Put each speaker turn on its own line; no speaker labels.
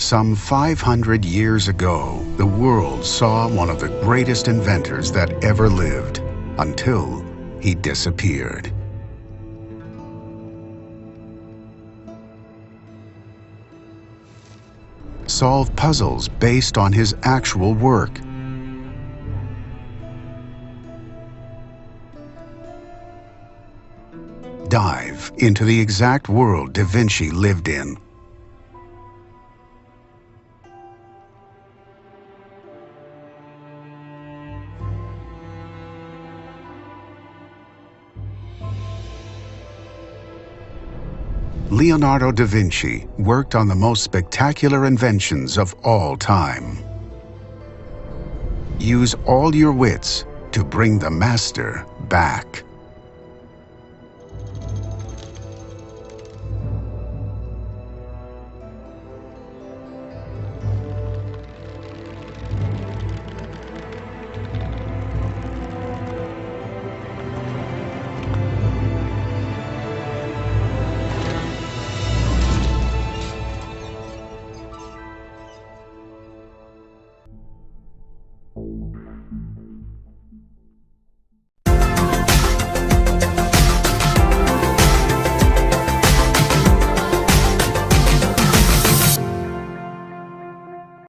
Some 500 years ago, the world saw one of the greatest inventors that ever lived, until he disappeared. Solve puzzles based on his actual work. Dive into the exact world Davinci lived in. Leonardo da Vinci worked on the most spectacular inventions of all time. Use all your wits to bring the master back.